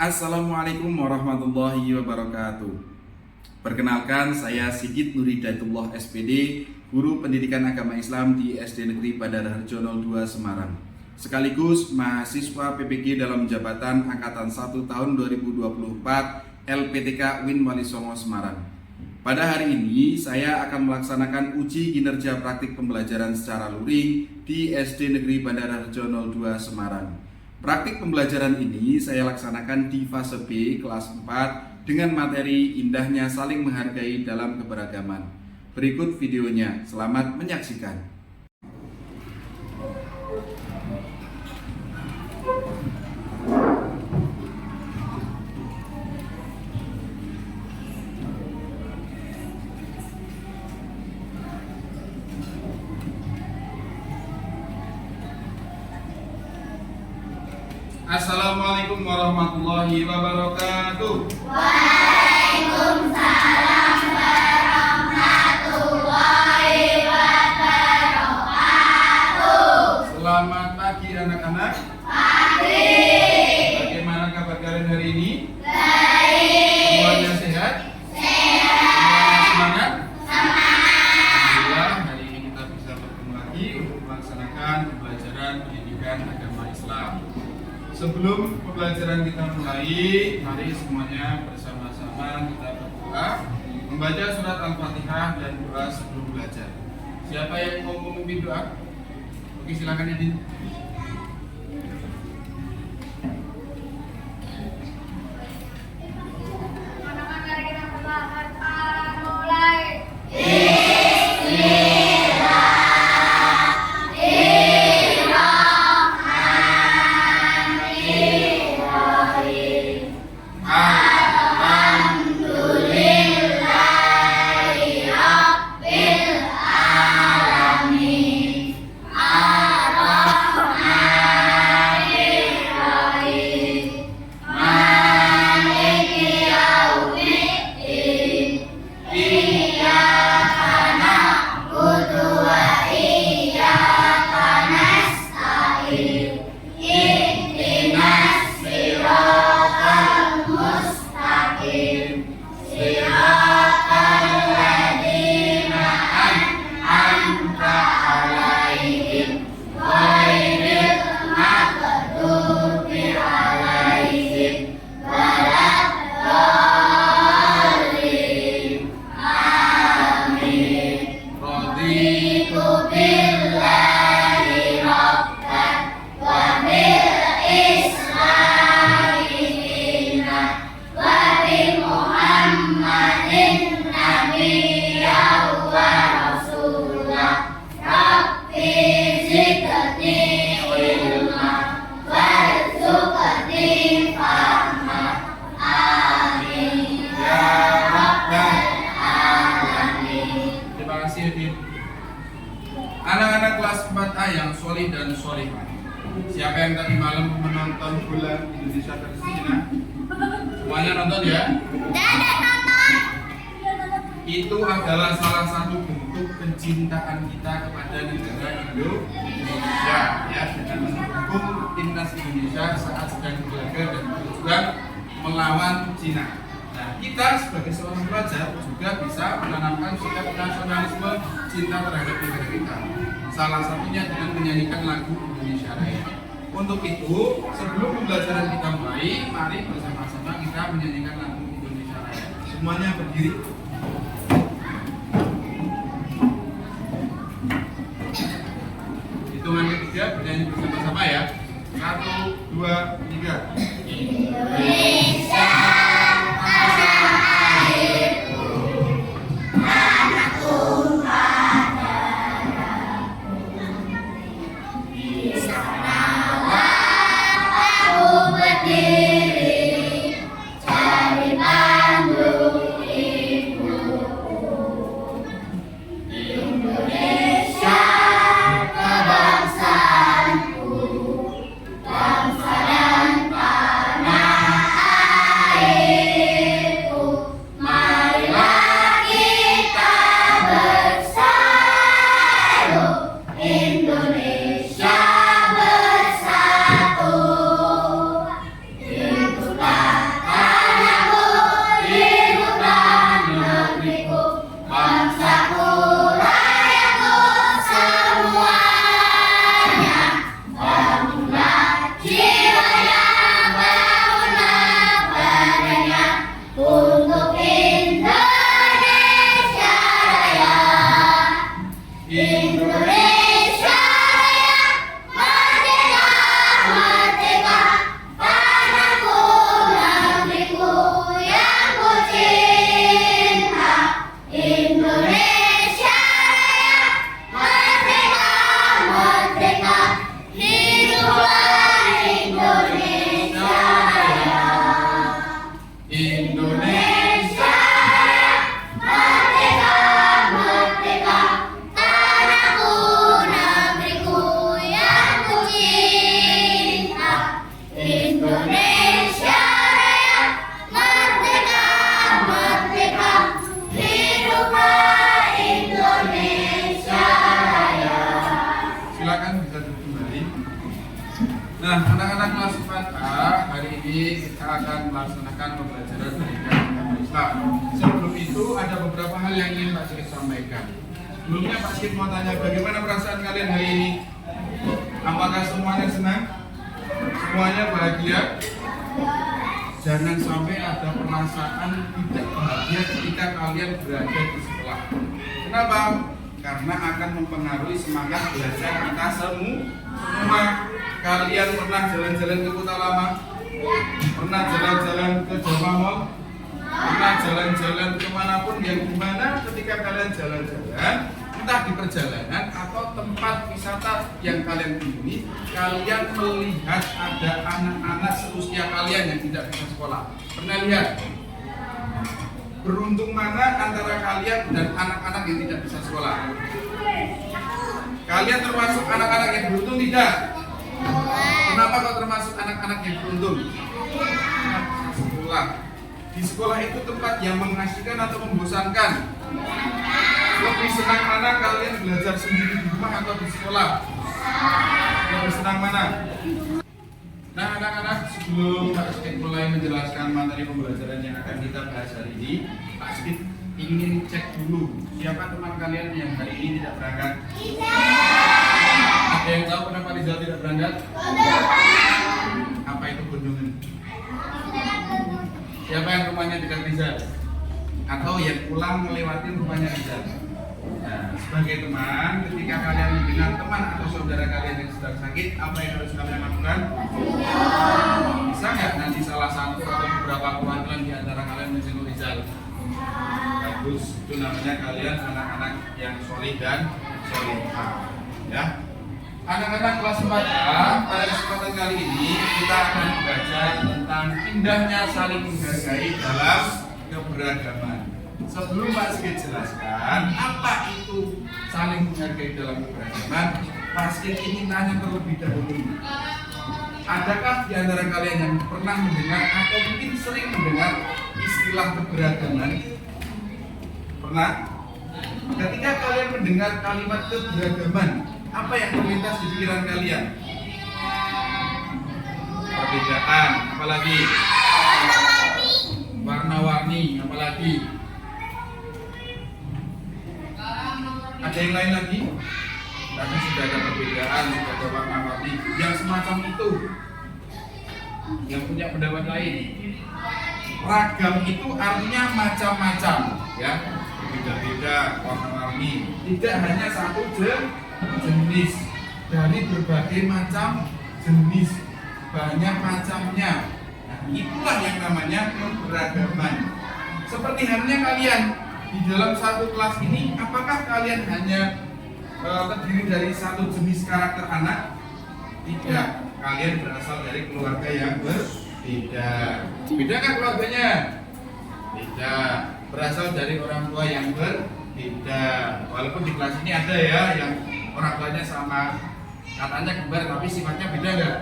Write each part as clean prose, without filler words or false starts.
Assalamualaikum warahmatullahi wabarakatuh. Perkenalkan, saya Sigit Nuridatullah SPD, Guru Pendidikan Agama Islam di SD Negeri Bandar Harjo 02 Semarang, sekaligus mahasiswa PPG dalam jabatan Angkatan 1 tahun 2024 LPTK Win Wali Songo Semarang. Pada hari ini saya akan melaksanakan uji kinerja praktik pembelajaran secara luring di SD Negeri Bandar Harjo 02 Semarang. Praktik pembelajaran ini saya laksanakan di fase B kelas 4 dengan materi indahnya saling menghargai dalam keberagaman. Berikut videonya, selamat menyaksikan. Assalamualaikum warahmatullahi wabarakatuh. Waalaikumsalam warahmatullahi wabarakatuh. Selamat pagi anak-anak. Pagi. Bagaimana kabar kalian hari ini? Baik. Semuanya sehat? Sehat. Semuanya semangat? Semangat. Alhamdulillah, hari ini kita bisa bertemu lagi untuk melaksanakan pembelajaran pendidikan agama Islam. Sebelum pembelajaran kita mulai, mari semuanya bersama-sama kita berdoa, membaca surat Al-Fatihah dan doa sebelum belajar. Siapa yang mau memimpin doa? Oke, silakan Edin. Teman-teman, mari kita perlahan mulai. Anak-anak kelas 4A yang solih dan solihah, siapa yang tadi malam menonton bola Indonesia versus Cina? Semuanya nonton ya? Itu adalah salah satu bentuk kecintaan kita kepada negara Indonesia, ya, dengan mendukung timnas Indonesia saat sedang berlaga dan berjuang melawan Cina. Nah, kita sebagai seorang pelajar juga bisa menanamkan sikap nasionalisme cinta terhadap negara kita. Salah satunya dengan menyanyikan lagu Indonesia Raya. Untuk itu, sebelum pembelajaran kita mulai, mari bersama-sama kita menyanyikan lagu Indonesia Raya. Semuanya berdiri. Hitungan ketiga bernyanyi bersama-sama ya. 1, 2, 3. Indonesia. Bangsa dan ini kita akan melaksanakan pembelajaran pendidikan agama Islam. Sebelum itu ada beberapa hal yang ingin Pak Sigit sampaikan. Sebelumnya Pak Sigit mau tanya, bagaimana perasaan kalian hari ini? Apakah semuanya senang? Semuanya bahagia? Jangan sampai ada perasaan tidak bahagia ketika kalian berada di sekolah. Kenapa? Karena akan mempengaruhi semangat belajar kita semua. Kalian pernah jalan-jalan ke Kota Lama? Pernah jalan-jalan ke Jawa Mall? Pernah jalan-jalan kemanapun yang dimana ketika kalian jalan-jalan, entah di perjalanan atau tempat wisata yang kalian kunjungi, kalian melihat ada anak-anak seusia kalian yang tidak bisa sekolah. Pernah lihat? Beruntung mana antara kalian dan anak-anak yang tidak bisa sekolah? Kalian termasuk anak-anak yang beruntung tidak? Kenapa kok termasuk anak-anak yang beruntung? Sekolah. Di sekolah itu tempat yang mengasihkan atau membosankan? Lebih senang mana kalian belajar sendiri di rumah atau di sekolah? Lebih senang mana? Nah anak-anak, sebelum Pak Sigit mulai menjelaskan materi pembelajaran yang akan kita bahas hari ini, Pak Sigit ingin cek dulu siapa teman kalian yang hari ini tidak berangkat. Ada yang tahu kenapa Rizal tidak berangkat? Apa itu gunungan? Siapa yang rumahnya dekat Rizal? Atau yang pulang melewati rumahnya Rizal? Nah, sebagai teman, ketika kalian mendengar teman atau saudara kalian yang sedang sakit, apa yang harus kalian lakukan? Bisa nggak nanti salah satu atau beberapa perwakilan di antara kalian menjenguk Rizal? Bagus, itu namanya kalian anak-anak yang soleh dan solehah. Ya, anak-anak kelas 4A, pada kesempatan kali ini kita akan belajar tentang indahnya saling menghargai dalam keberagaman. Sebelum Pak Sigit jelaskan apa itu saling menghargai dalam keberagaman, Pak Sigit ingin tanya terlebih dahulu. Adakah di antara kalian yang pernah mendengar atau mungkin sering mendengar istilah keberagaman? Pernah? Ketika kalian mendengar kalimat keberagaman, apa yang terlintas di pikiran kalian? Perbedaan, apalagi? Warna-warni, apalagi? Ada yang lain lagi? Tadi sudah ada perbedaan, sudah ada warna-warni. Yang semacam itu, yang punya pendapat lain. Ragam itu artinya macam-macam, ya, beda-beda warna-warni. Tidak hanya satu jenis, dari berbagai macam jenis, banyak macamnya. Nah, itulah yang namanya keberagaman. Seperti halnya kalian di dalam satu kelas ini, apakah kalian hanya terdiri dari satu jenis karakter anak? Tidak, kalian berasal dari keluarga yang berbeda. Beda kan keluarganya? Beda. Berasal dari orang tua yang berbeda. Walaupun di kelas ini ada ya yang orang tuanya sama, katanya kembar tapi sifatnya beda nggak?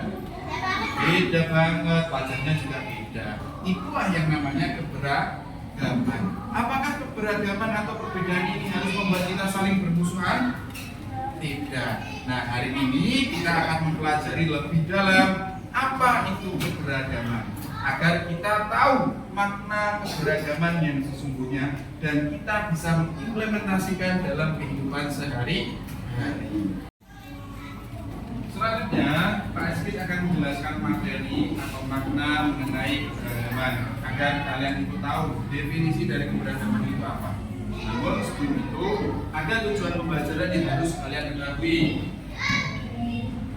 Beda banget, wajahnya juga beda. Itulah yang namanya keberagaman. Apakah keberagaman atau perbedaan ini harus membuat kita saling bermusuhan? Tidak. Nah, hari ini kita akan mempelajari lebih dalam apa itu keberagaman, agar kita tahu makna keberagaman yang sesungguhnya dan kita bisa mengimplementasikan dalam kehidupan sehari-hari. Selanjutnya, Pak Sigit akan menjelaskan materi atau makna mengenai keberagaman agar kalian itu tahu definisi dari keberagaman itu apa. Namun sebelum itu, ada tujuan pembelajaran yang harus kalian ketahui.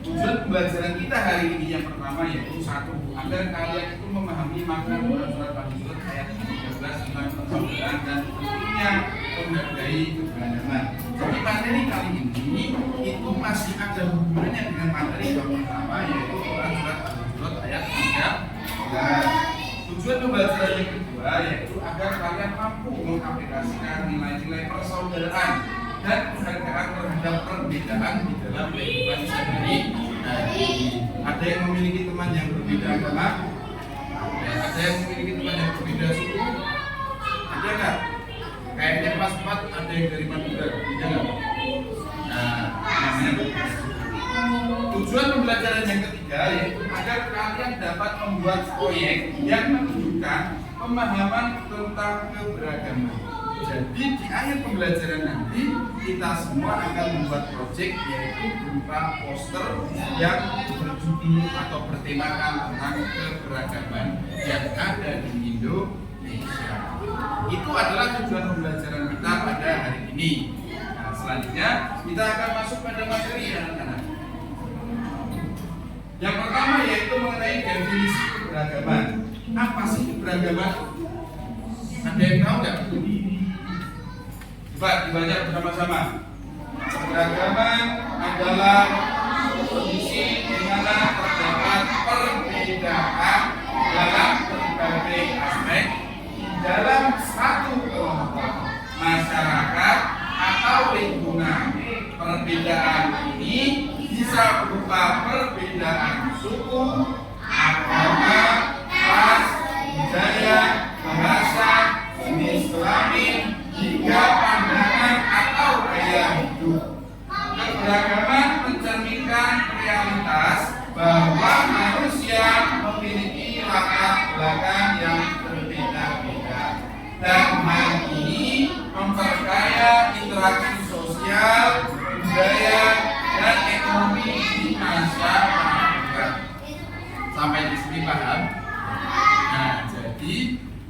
Tujuan pembelajaran kita hari ini yang pertama yaitu satu, agar kalian itu memahami makna surat Al-Hujurat ayat 13 tentang persaudaraan dan tentunya menghargai keberagaman. Jadi materi kali ini itu masih ada hubungannya dengan materi yang pertama yaitu surat Al-Hujurat ayat 13. Tujuan pembelajaran yang kedua yaitu agar kalian mampu mengaplikasikan nilai-nilai persaudaraan dan penghargaan terhadap perbedaan di dalam kehidupan sehari-hari. Ada yang memiliki teman yang berbeda agama? Ada yang memiliki teman yang berbeda suku? Ada nggak? Kayaknya pas 4 ada yang dari Madura, ada nggak? Nah, namanya berbeda suku. Tujuan pembelajaran yang ketiga yaitu agar kalian dapat membuat proyek yang menunjukkan pemahaman tentang keberagaman. Jadi di akhir pembelajaran nanti kita semua akan membuat proyek yaitu berupa poster yang berjudul atau bertemakan tentang keberagaman yang ada di Indonesia. Itu adalah tujuan pembelajaran kita pada hari ini. Nah, selanjutnya kita akan masuk pada materi anak-anak. Yang pertama yaitu mengenai definisi keberagaman. Apa sih keberagaman? Ada yang tahu nggak? Coba dibaca bersama-sama. Keberagaman adalah kondisi di mana terdapat perbedaan dalam berbagai aspek dalam satu kelompok masyarakat atau lingkungan. Perbedaan ini bisa berupa perbedaan suku, agama, ras, budaya, bahasa, jenis kelamin, hingga pandangan atau gaya hidup. Keberagaman mencerminkan realitas bahwa manusia memiliki latar belakang yang berbeda-beda, dan hal ini memperkaya interaksi sosial, budaya, dan ekonomi di masyarakat. Sampai di sini paham? Nah, jadi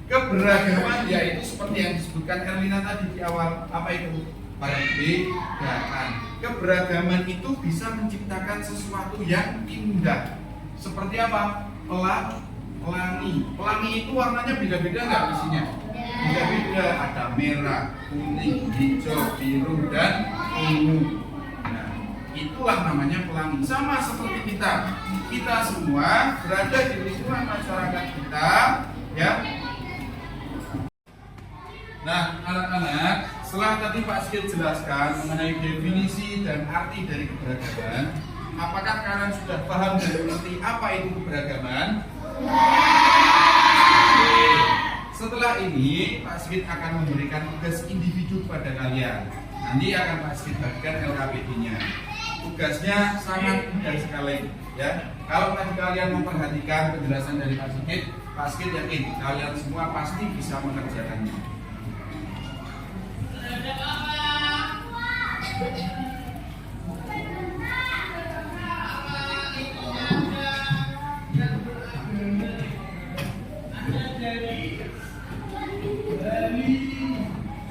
keberagaman yaitu seperti yang disebutkan Erlina tadi di awal. Apa itu? Perbedaan. Keberagaman itu bisa menciptakan sesuatu yang indah. Seperti apa? Pelangi. Pelangi itu warnanya beda-beda nggak isinya? Beda-beda. Ada merah, kuning, hijau, biru, dan ungu. Nah, itulah namanya pelangi. Sama seperti kita. Kita semua berada di lingkungan masyarakat kita, ya. Nah, anak-anak, setelah tadi Pak Sigit jelaskan mengenai definisi dan arti dari keberagaman, apakah kalian sudah paham dan mengerti apa itu keberagaman? Oke. Setelah ini, Pak Sigit akan memberikan tugas individu pada kalian. Nanti akan Pak Sigit bagikan LKPD-nya. Tugasnya sangat mudah sekali, ya. Kalau tadi kalian memperhatikan penjelasan dari Pak Sigit yakin kalian semua pasti bisa mengerjakannya.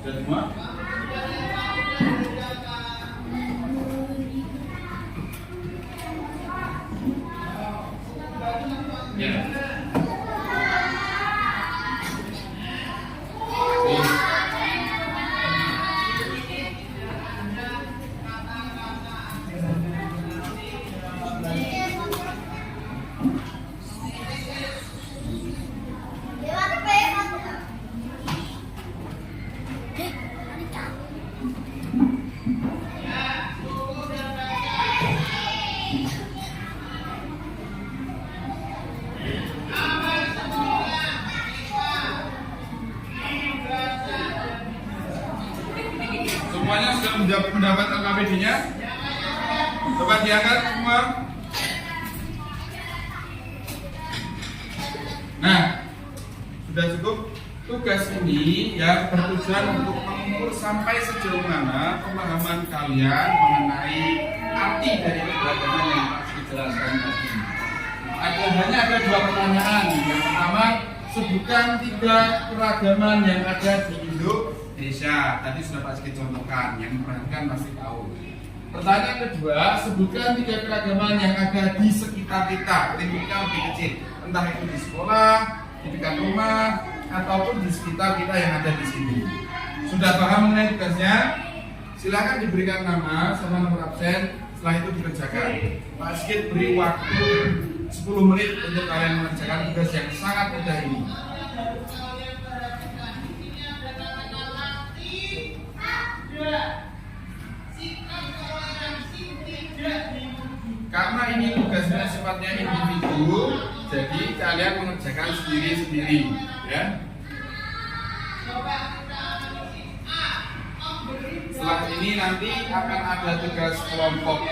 Sudah semua? Ya. Semuanya sudah mendapat LKPD-nya? Coba diangkat semua. Nah, sudah cukup. Tugas ini ya bertujuan untuk mengukur sampai sejauh mana pemahaman kalian mengenai arti dari keberagaman yang dijelaskan tadi. Hanya ada 2 pertanyaan. Yang pertama, sebutkan 3 keragaman yang ada di Indonesia. Tadi sudah Pak Sigit contohkan, yang memperhatikan pasti tahu. Pertanyaan kedua, sebutkan 3 keragaman yang ada di sekitar kita, lingkungan lebih kecil, entah itu di sekolah, di dekat rumah, ataupun di sekitar kita yang ada di sini. Sudah paham mengenai tugasnya? Silakan diberikan nama sama nomor absen. Setelah itu dikerjakan. Pak Sigit beri waktu 10 menit untuk kalian mengerjakan tugas yang sangat mudah ini. Karena ini tugasnya sifatnya individu, jadi kalian mengerjakan sendiri-sendiri, ya. Setelah ini nanti akan ada tugas kelompok.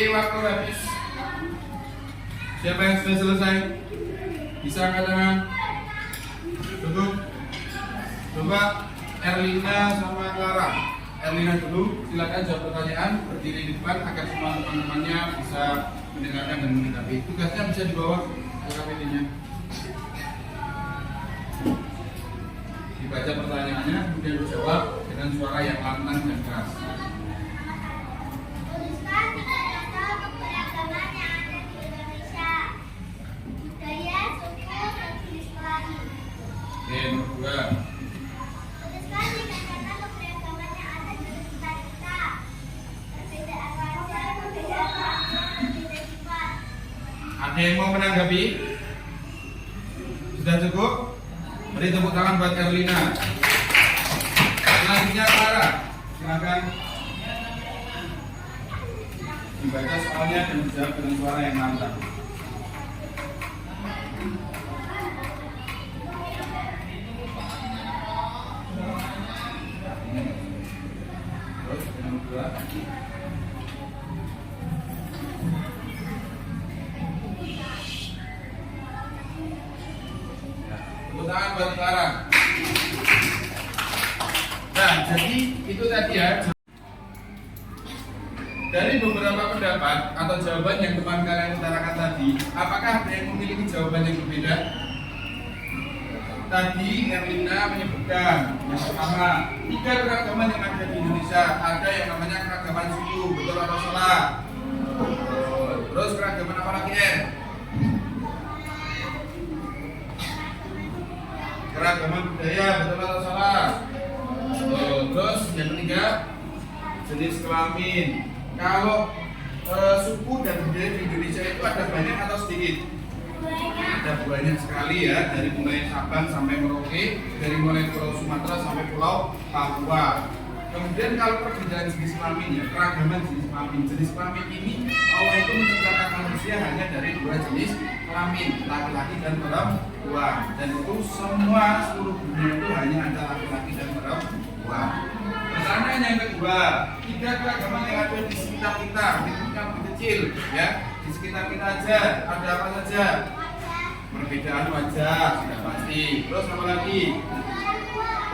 waktu habis. Siapa yang sudah selesai? Bisa angkat tangan. Cukup. Coba Erlina sama Clara. Erlina dulu, silakan jawab pertanyaan, berdiri di depan agar semua teman-temannya bisa mendengarkan dan menanggapi. Tugasnya bisa dibawa ke KPD-nya. Dibaca pertanyaannya, kemudian dijawab dengan suara yang lantang dan keras. Tuliskan data keberagaman yang ada di Indonesia. Budaya, suku, dan jenis kelamin. Oke, nomor 2. Tuliskan 3 kata keberagaman yang ada di sekitar kita. Perbedaan wajah, perbedaan warna, perbedaan sifat. Ada yang mau menanggapi? Sudah cukup? Beri tepuk tangan buat Erlina. Selanjutnya Clara, silakan dibaca soalnya dan dijawab dengan suara yang lantang. Terus yang kedua. Tepuk tangan buat Clara. Nah, jadi itu tadi ya. Dari beberapa pendapat atau jawaban yang teman kalian utarakan tadi, apakah ada yang memiliki jawaban yang berbeda? Tadi Erlina menyebutkan yang pertama, 3 keragaman yang ada di Indonesia. Ada yang namanya keragaman suku, betul atau salah? Terus keragaman apa lagi, keragaman budaya, betul atau salah? Terus yang ketiga, jenis kelamin. Kalau suku dan budaya di Indonesia itu ada banyak atau sedikit? Ada banyak sekali ya, dari mulai Sabang sampai Merauke, dari mulai Pulau Sumatera sampai Pulau Papua. Kemudian kalau perbedaan jenis kelamin ya, keragaman jenis kelamin. Jenis kelamin ini Allah itu menciptakan manusia hanya dari 2 jenis kelamin, laki-laki dan perempuan. Dan itu semua seluruh dunia itu hanya ada laki-laki dan perempuan. Pertanyaan yang kedua, 3 keragaman yang ada di sekitar kita, yang lebih kecil ya, di sekitar kita aja ada apa saja? Perbedaan wajah sudah pasti. Terus apa lagi?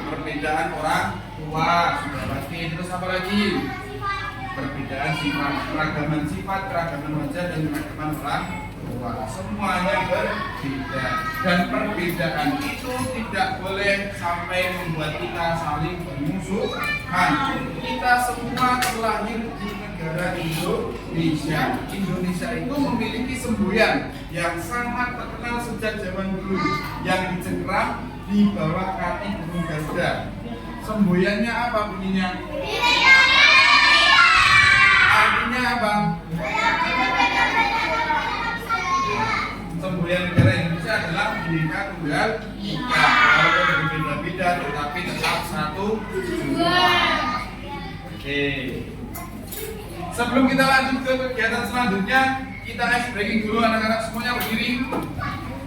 Perbedaan orang tua sudah pasti. Terus apa lagi? Perbedaan sifat, keragaman sifat, keragaman wajah dan keragaman orang tua. Semuanya berbeda. Dan perbedaan itu tidak boleh sampai membuat kita saling bermusuhan. Kita semua terlahir di negara Indonesia. Indonesia itu memiliki semboyan yang sangat terkenal sejak zaman dulu, yang dicengkram di bawah kaki Gunung Garuda. Semboyannya apa bunyinya? Artinya apa? Semboyan negara Indonesia adalah Bhinneka Tunggal Ika. Walaupun berbeda-beda tetapi tetap satu jua. Oke. Sebelum kita lanjut ke kegiatan selanjutnya, kita ice breaking dulu anak-anak, semuanya berdiri.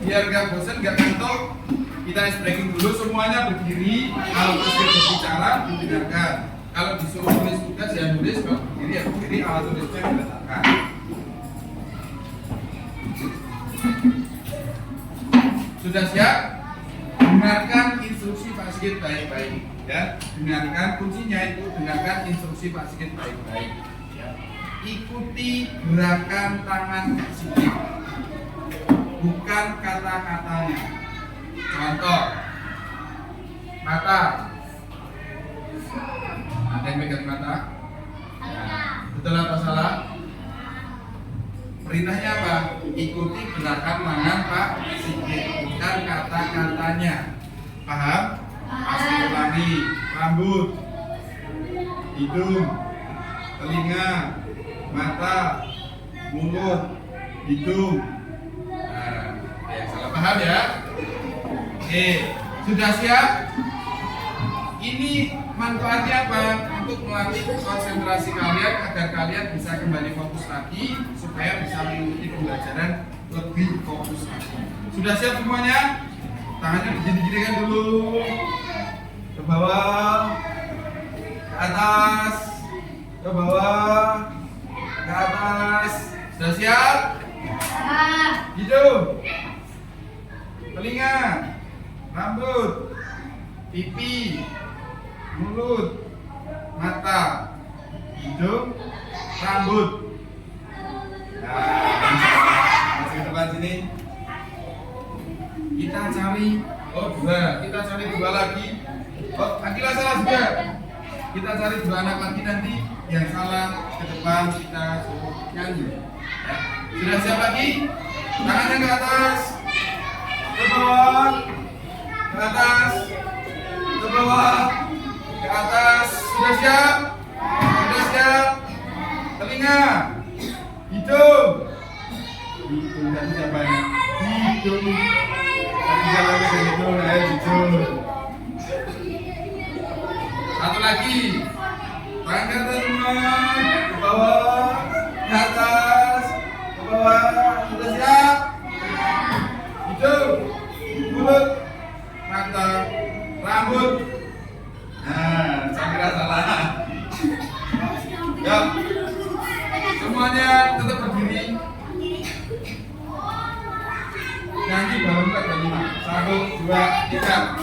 Biar gak bosan, gak ngantuk. Kita ice breaking dulu, semuanya berdiri. Kalau presiden berbicara, didengarkan. Kalau disuruh tulis tugas, ya nulis. Kalau berdiri, ya berdiri. Alat tulisnya diletakkan. Sudah siap? Dengarkan instruksi Pak Sigit baik-baik. Ya, dengarkan kuncinya itu, dengarkan instruksi Pak Sigit baik-baik. Ya. Ikuti gerakan tangan Pak Sigit, bukan kata-katanya. Contoh, mata. Ada yang pegang mata? Betul atau salah? Perintahnya apa? Ikuti gerakan tangan Pak Sigit, bukan kata-katanya. Paham? Pasti ulangi. Rambut, hidung, telinga, mata, mulut, hidung. Nah, ya, salah paham ya? Oke, sudah siap? Ini manfaatnya apa? Untuk melatih konsentrasi kalian agar kalian bisa kembali fokus lagi, supaya bisa mengikuti pembelajaran lebih fokus lagi. Sudah siap semuanya? Tangannya digini-ginikan dulu. Ke bawah, ke atas, ke bawah, ke atas. Sudah siap? Hidung, telinga, rambut, pipi, mulut, mata, hidung, rambut. Nah, masih ke depan sini. Kita cari, kita cari dua lagi. Akila salah juga. Kita cari dua anak lagi nanti yang salah ke depan kita suruh nyanyi. Ya. Sudah siap lagi? Tangannya ke atas, ke bawah, ke atas, ke bawah, ke atas. Sudah siap? Sudah siap? Telinga, hidung, tadi siapa ya? Hidung. Tadi jalannya ke hidung, hidung. Satu lagi, tangan ke atas semua, ke bawah, ke atas, ke bawah. Sudah siap? Hidung, mulut, mata, rambut. Nah, saya kira salah. Ya, semuanya tetap berdiri. Nyanyi baru ke 5. 1, 2, 3.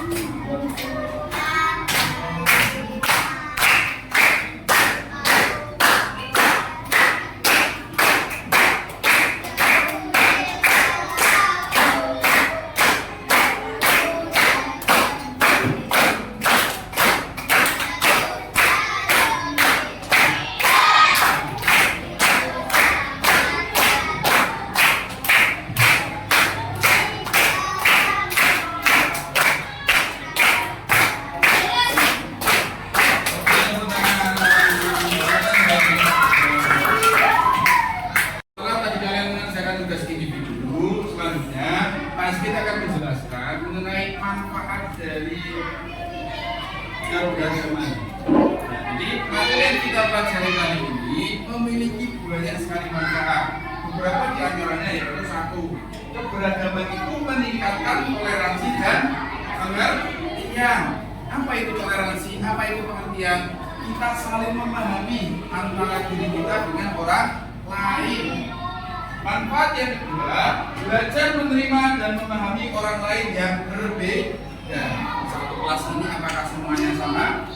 Kita akan menjelaskan mengenai manfaat dari keberagaman. Jadi materi yang kita pelajari kali ini memiliki banyak sekali manfaat. Beberapa di antaranya yaitu 1, keberagaman itu meningkatkan toleransi dan pengertian. Apa itu toleransi? Apa itu pengertian? Kita saling memahami antara diri kita dengan orang lain. Manfaat yang kedua, belajar menerima dan memahami orang lain yang berbeda. Satu kelas ini apakah semuanya sama?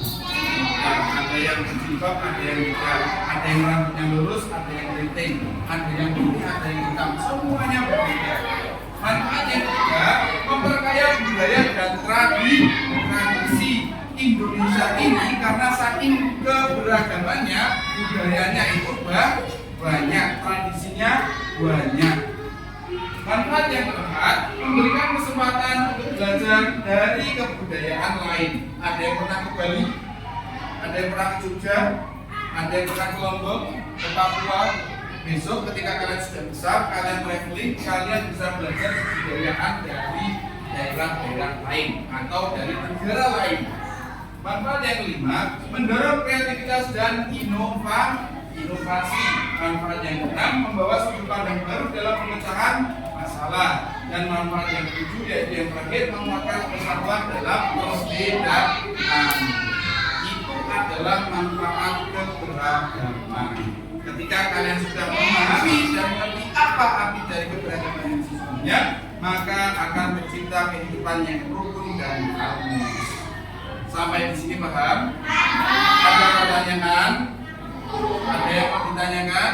Ada yang berjilbab, ada yang tidak, ada yang rambutnya lurus, ada yang keriting, ada yang putih, ada yang hitam. Semuanya berbeda. Manfaat yang ketiga, memperkaya budaya dan tradisi Indonesia ini karena saking keberagamannya, budayanya itu banyak, tradisinya banyak. Manfaat yang keempat, memberikan kesempatan untuk belajar dari kebudayaan lain. Ada yang pernah ke Bali, ada yang pernah ke Jogja, ada yang pernah ke Lombok, ke Papua. Besok ketika kalian sudah besar, kalian traveling, kalian bisa belajar kebudayaan dari daerah-daerah lain atau dari negara lain. Manfaat yang kelima, mendorong kreativitas dan inovasi. Manfaat yang keenam, membawa sudut pandang baru dalam pemecahan masalah. Dan manfaat yang ketujuh yaitu yang terakhir, menguatkan persatuan dalam perbedaan. Itu adalah manfaat keberagaman. Ketika kalian sudah memahami dan mengerti apa arti dari keberagaman yang sesungguhnya, maka akan tercipta kehidupan yang rukun dan harmonis. Sampai di sini paham? Ada pertanyaan? Ada yang mau ditanyakan?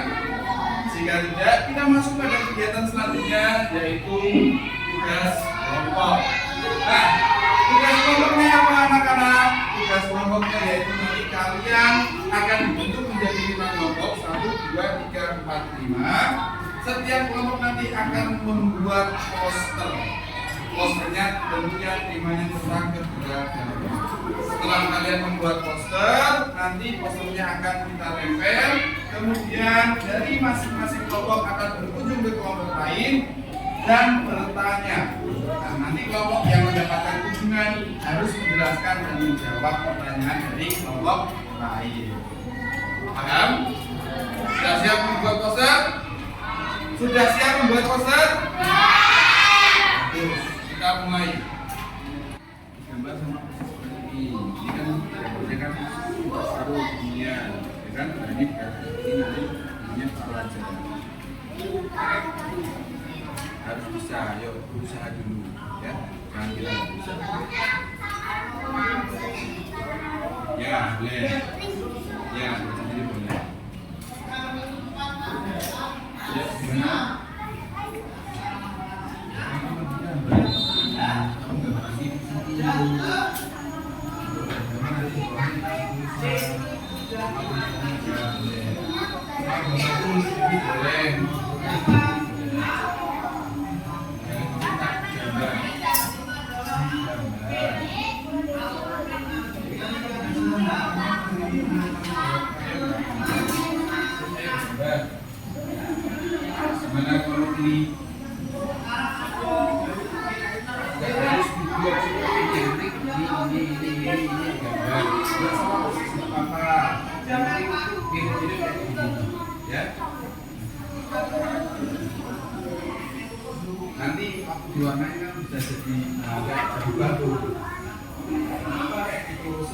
Jika tidak, kita masuk pada kegiatan selanjutnya, yaitu tugas kelompok. Nah, tugas kelompoknya apa anak-anak? Tugas kelompoknya yaitu nanti kalian akan dibentuk menjadi 5 kelompok, 1, 2, 3, 4, 5. Setiap kelompok nanti akan membuat poster. Posternya tentunya temanya tentang keberagaman. Setelah kalian membuat poster, nanti posternya akan kita tempel. Kemudian dari masing-masing kelompok akan berkunjung ke kelompok lain dan bertanya. Nah, nanti kelompok yang mendapatkan kunjungan harus menjelaskan dan menjawab pertanyaan dari kelompok lain. Paham? Sudah siap membuat poster? Sudah siap membuat poster? Terus kita mulai. Gambar sama seperti ini. Ini kan kita kerjakan seru dunia, ya kan? Nah, ini nanti namanya pelajaran. Harus bisa, yuk berusaha dulu ya, jangan bilang nggak bisa. Ya boleh, ya sendiri boleh. Ya gimana? Gimana kalau ini nggak harus dibuat seperti ini gambar nggak apa-apa, yang penting ini kayak gini ya. Nanti waktu diwarnai kan bisa jadi jadi baru. Kenapa kayak gitu?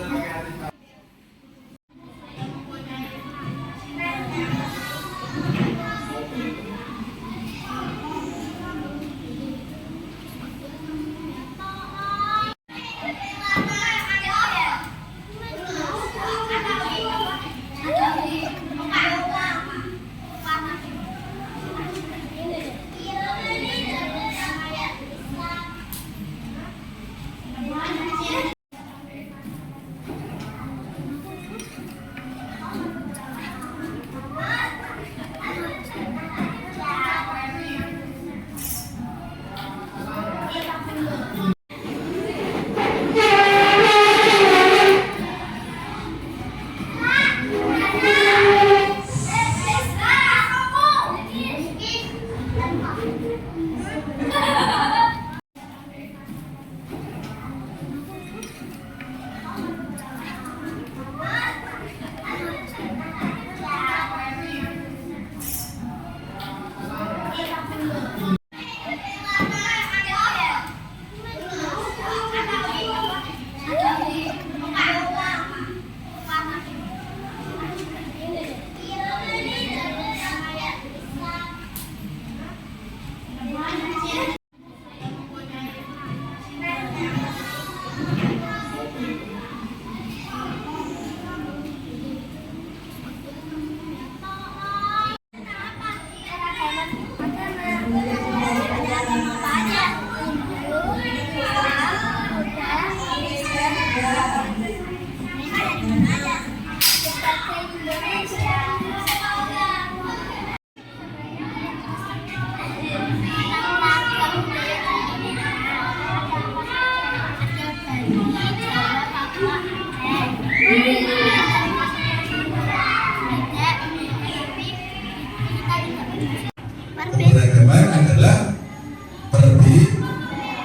Keberagaman adalah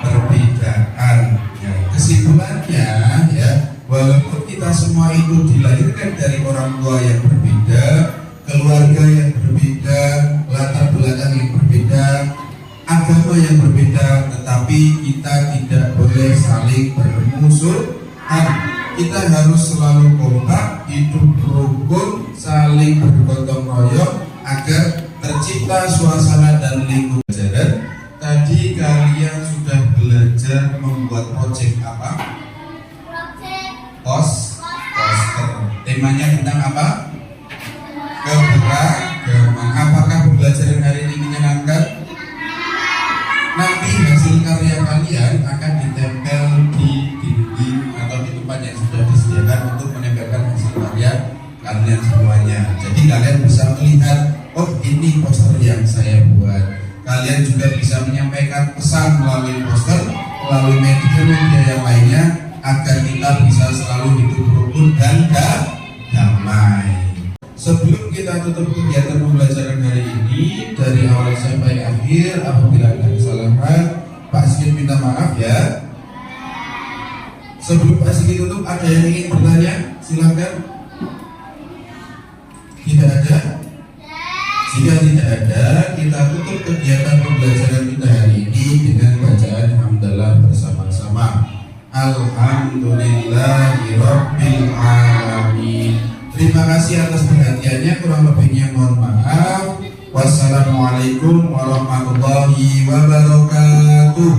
perbedaan. Ya, kesimpulannya ya, walaupun kita semua itu dilahirkan dari orang tua yang berbeda, keluarga yang berbeda, latar belakang yang berbeda, agama yang berbeda, tetapi kita tidak boleh saling bermusuhan. Kita harus selalu kompak, hidup rukun, saling bergotong royong agar tercipta suasana dan lingkungan pelajaran. Tadi kalian sudah belajar membuat proyek apa? Poster. Temanya tentang apa? Keberagaman. Apakah pembelajaran hari ini menyenangkan? Nanti hasil karya kalian akan ditempel di dinding atau di tempat yang sudah disediakan untuk menempelkan hasil karya kalian semuanya. Jadi kalian bisa melihat, oh ini poster yang saya buat. Kalian juga bisa menyampaikan pesan melalui poster, melalui media yang lainnya, agar kita bisa selalu hidup rukun dan damai. Sebelum kita tutup kegiatan pembelajaran hari ini, dari awal sampai akhir, apabila ada kesalahan, Pak Sigit minta maaf ya. Sebelum Pak Sigit tutup, ada yang ingin bertanya? Silakan. Tidak ada? Jika tidak ada, kita tutup kegiatan pembelajaran kita hari ini dengan bacaan hamdalah bersama-sama. Alhamdulillahirabbil alamin. Terima kasih atas perhatiannya, kurang lebihnya mohon maaf. Wassalamualaikum warahmatullahi wabarakatuh.